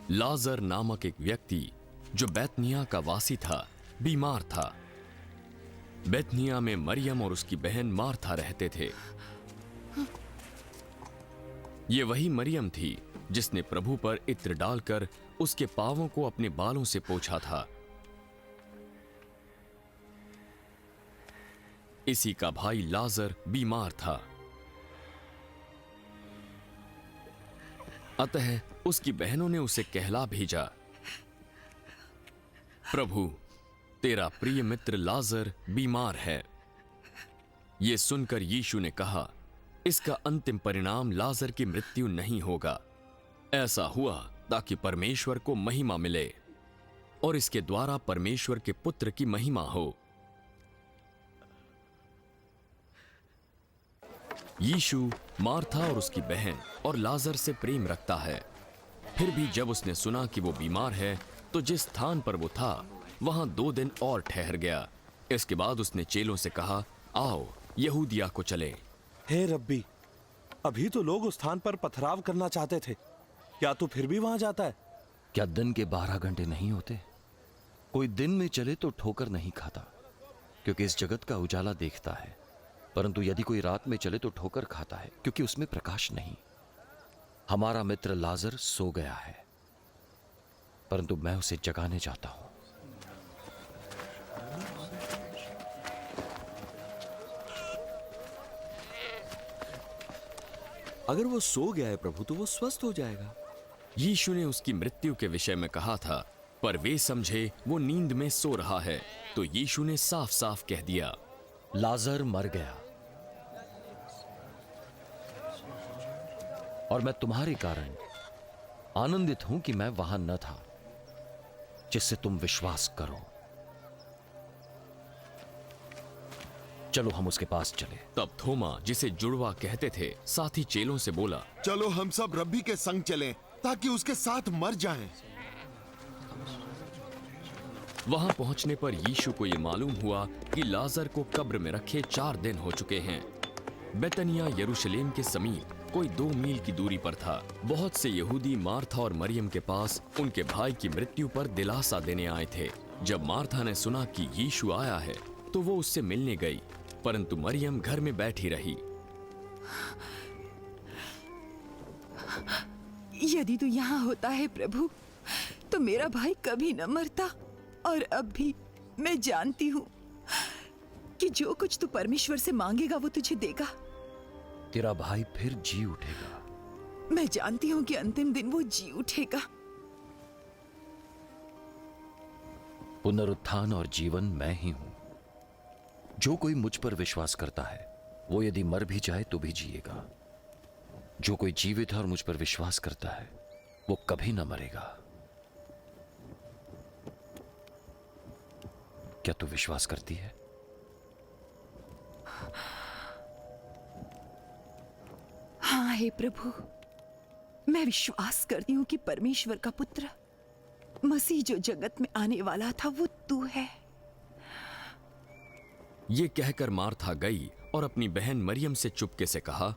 लाजर नामक एक व्यक्ति जो बैतनिया का वासी था, बीमार था। बैतनिया में मरियम और उसकी बहन मार्था रहते थे। ये वही मरियम थी जिसने प्रभु पर इत्र डालकर उसके पांवों को अपने बालों से पोंछा था। इसी का भाई लाजर बीमार था। अतः उसकी बहनों ने उसे कहला भेजा, प्रभु, तेरा प्रिय मित्र लाजर बीमार है। यह सुनकर यीशु ने कहा, इसका अंतिम परिणाम लाजर की मृत्यु नहीं होगा। ऐसा हुआ ताकि परमेश्वर को महिमा मिले और इसके द्वारा परमेश्वर के पुत्र की महिमा हो। यीशु मार्था और उसकी बहन और लाजर से प्रेम रखता है। फिर भी जब उसने सुना कि वो बीमार है, तो जिस स्थान पर वो था वहां 2 दिन और ठहर गया। इसके बाद उसने चेलों से कहा, आओ यहूदिया को चले। हे रब्बी, अभी तो लोग उस स्थान पर पथराव करना चाहते थे, क्या तू फिर भी वहां जाता है? क्या दिन के 12 घंटे नहीं होते? कोई दिन में चले तो ठोकर नहीं खाता, क्योंकि इस जगत का उजाला देखता है, परंतु यदि कोई रात में चले तो ठोकर खाता है, क्योंकि उसमें प्रकाश नहीं। हमारा मित्र लाजर सो गया है, परंतु मैं उसे जगाने जाता हूं। अगर वो सो गया है प्रभु, तो वो स्वस्थ हो जाएगा। यीशु ने उसकी मृत्यु के विषय में कहा था, पर वे समझे वो नींद में सो रहा है। तो यीशु ने साफ साफ कह दिया, लाजर मर गया, और मैं तुम्हारे कारण आनंदित हूं कि मैं वहां न था, जिससे तुम विश्वास करो। चलो हम उसके पास चले। तब थोमा, जिसे जुड़वा कहते थे, साथी चेलों से बोला, चलो हम सब रब्बी के संग चलें, ताकि उसके साथ मर जाएं। वहां पहुंचने पर यीशु को यह मालूम हुआ कि लाजर को कब्र में रखे 4 दिन हो चुके हैं। बैतनिया यरूशलेम के समीप कोई 2 मील की दूरी पर था। बहुत से यहूदी मार्था और मरियम के पास उनके भाई की मृत्यु पर दिलासा देने आए थे। जब मार्था ने सुना कि यीशु आया है, तो वो उससे मिलने गई, परंतु मरियम घर में बैठी रही। यदि तू यहाँ होता है प्रभु, तो मेरा भाई कभी न मरता। और अब भी मैं जानती हूँ कि जो कुछ तू परमेश्वर से मांगेगा वो तुझे देगा। तेरा भाई फिर जी उठेगा। मैं जानती हूँ कि अंतिम दिन वो जी उठेगा। पुनरुत्थान और जीवन मैं ही हूं। जो कोई मुझ पर विश्वास करता है, वो यदि मर भी जाए तो भी जिएगा। जो कोई जीवित है और मुझ पर विश्वास करता है, वो कभी ना मरेगा। क्या तू विश्वास करती है? हाँ हे प्रभु, मैं विश्वास करती हूँ कि परमेश्वर का पुत्र मसीह जो जगत में आने वाला था, वो तू है। ये कहकर मार्था गई और अपनी बहन मरियम से चुपके से कहा,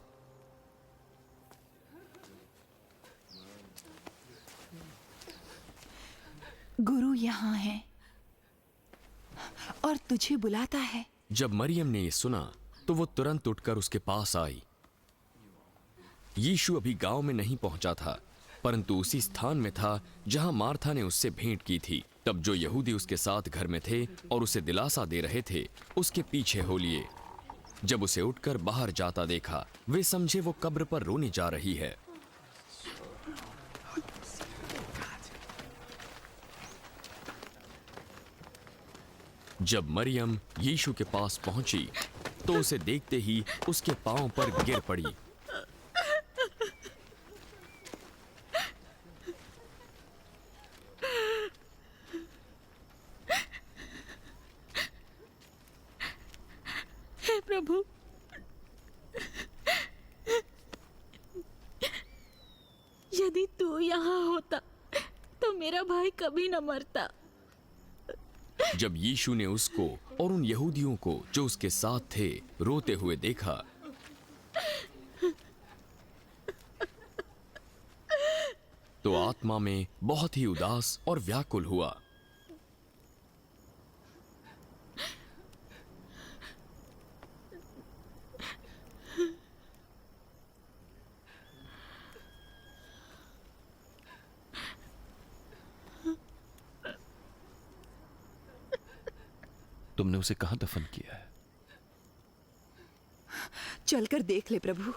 गुरु यहाँ है और तुझे बुलाता है। जब मरियम ने यह सुना तो वो तुरंत उठकर उसके पास आई। यीशु अभी गांव में नहीं पहुंचा था, परंतु उसी स्थान में था जहां मार्था ने उससे भेंट की थी। तब जो यहूदी उसके साथ घर में थे और उसे दिलासा दे रहे थे, उसके पीछे हो लिए। जब उसे उठकर बाहर जाता देखा, वे समझे वो कब्र पर रोने जा रही है। जब मरियम यीशु के पास पहुंची, तो उसे देखते ही उसके पांव पर गिर पड़ी। हे प्रभु, यदि तू यहाँ होता तो मेरा भाई कभी न मरता। जब यीशु ने उसको और उन यहूदियों को जो उसके साथ थे रोते हुए देखा, तो तो आत्मा में बहुत ही उदास और व्याकुल हुआ। तुमने उसे कहां दफन किया है? चलकर देख ले प्रभु।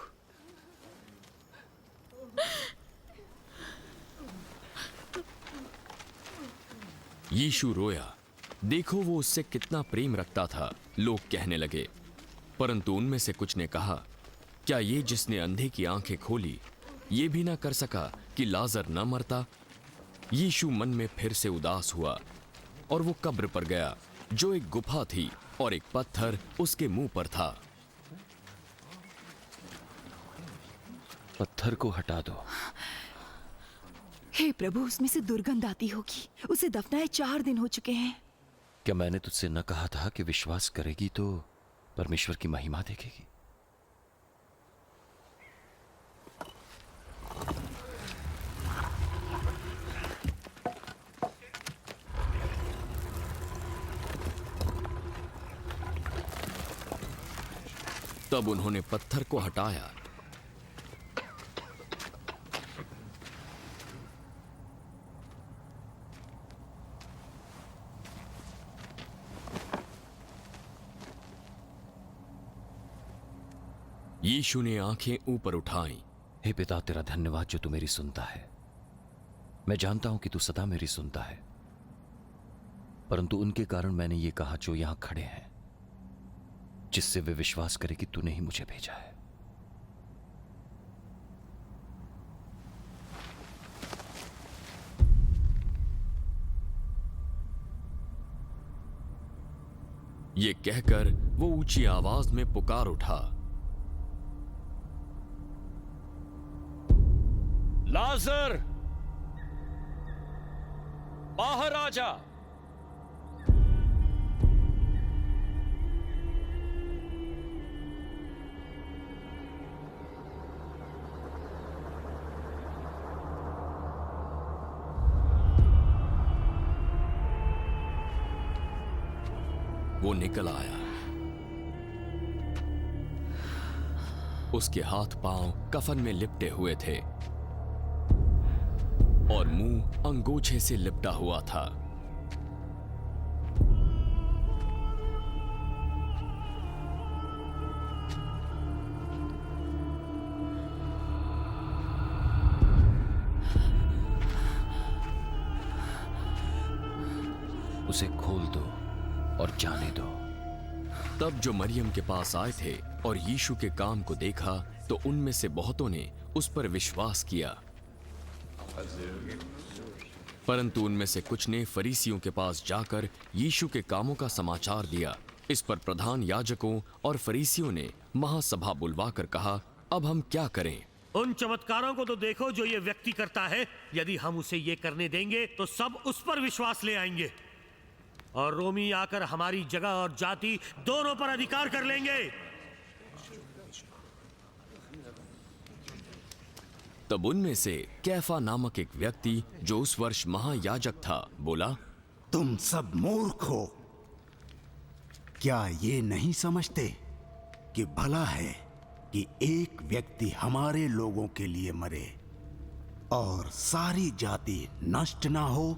यीशु रोया। देखो वो उससे कितना प्रेम रखता था, लोग कहने लगे। परंतु उनमें से कुछ ने कहा, क्या ये जिसने अंधे की आंखें खोली ये भी ना कर सका कि लाजर न मरता? यीशु मन में फिर से उदास हुआ और वो कब्र पर गया, जो एक गुफा थी और एक पत्थर उसके मुंह पर था। पत्थर को हटा दो। हे प्रभु, उसमें से दुर्गंध आती होगी। उसे दफनाए 4 दिन हो चुके हैं। क्या मैंने तुझसे न कहा था कि विश्वास करेगी तो परमेश्वर की महिमा देखेगी? तब उन्होंने पत्थर को हटाया। यीशु ने आंखें ऊपर उठाईं। हे पिता, तेरा धन्यवाद जो तू मेरी सुनता है। मैं जानता हूं कि तू सदा मेरी सुनता है, परंतु उनके कारण मैंने ये कहा जो यहां खड़े हैं, जिससे वे विश्वास करें कि तूने ही मुझे भेजा है। ये कहकर वो ऊंची आवाज में पुकार उठा, लाजर, बाहर आ जा। वो निकल आया। उसके हाथ पांव कफन में लिपटे हुए थे और मुंह अंगोछे से लिपटा हुआ था। उसे खोल दो और जाने दो। तब जो मरियम के पास आए थे और यीशु के काम को देखा तो उनमें से बहुतों ने उस पर विश्वास किया, परंतु उनमें से कुछ ने फरीसियों के पास जाकर यीशु के कामों का समाचार दिया। इस पर प्रधान याजकों और फरीसियों ने महासभा बुलवाकर कहा, अब हम क्या करें? उन चमत्कारों को तो देखो जो ये व्यक्ति करता है। यदि हम उसे ये करने देंगे तो सब उस पर विश्वास ले आएंगे और रोमी आकर हमारी जगह और जाति दोनों पर अधिकार कर लेंगे। तब उनमें से कैफा नामक एक व्यक्ति जो उस वर्ष महायाजक था बोला, तुम सब मूर्ख हो। क्या ये नहीं समझते कि भला है कि एक व्यक्ति हमारे लोगों के लिए मरे और सारी जाति नष्ट ना हो?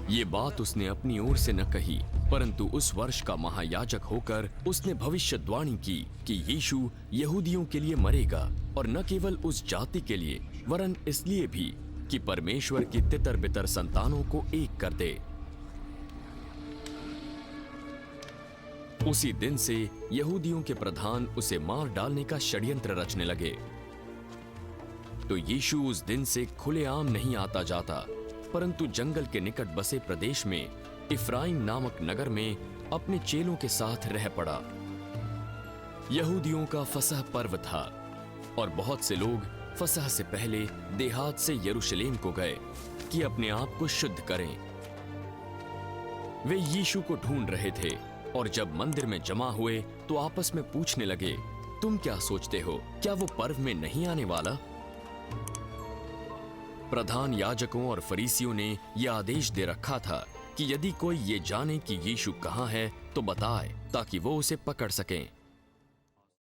ये बात उसने अपनी ओर से न कही, परंतु उस वर्ष का महायाजक होकर उसने भविष्यवाणी की कि यीशु यहूदियों के लिए मरेगा और न केवल उस जाति के लिए वरन इसलिए भी कि परमेश्वर की तितर बितर संतानों को एक कर दे। उसी दिन से यहूदियों के प्रधान उसे मार डालने का षड्यंत्र रचने लगे। तो यीशु उस दिन से खुलेआम नहीं आता जाता, परंतु जंगल के निकट बसे प्रदेश में इफ्राइम नामक नगर में अपने चेलों के साथ रह पड़ा। यहूदियों का फसह पर्व था और बहुत से लोग फसह से पहले देहात से यरूशलेम को गए कि अपने आप को शुद्ध करें। वे यीशु को ढूंढ रहे थे और जब मंदिर में जमा हुए तो आपस में पूछने लगे, तुम क्या सोचते हो, क्या वो पर्व में नहीं आने वाला? प्रधान याजकों और फरीसियों ने यह आदेश दे रखा था कि यदि कोई ये जाने कि यीशु कहाँ है तो बताए, ताकि वो उसे पकड़ सकें।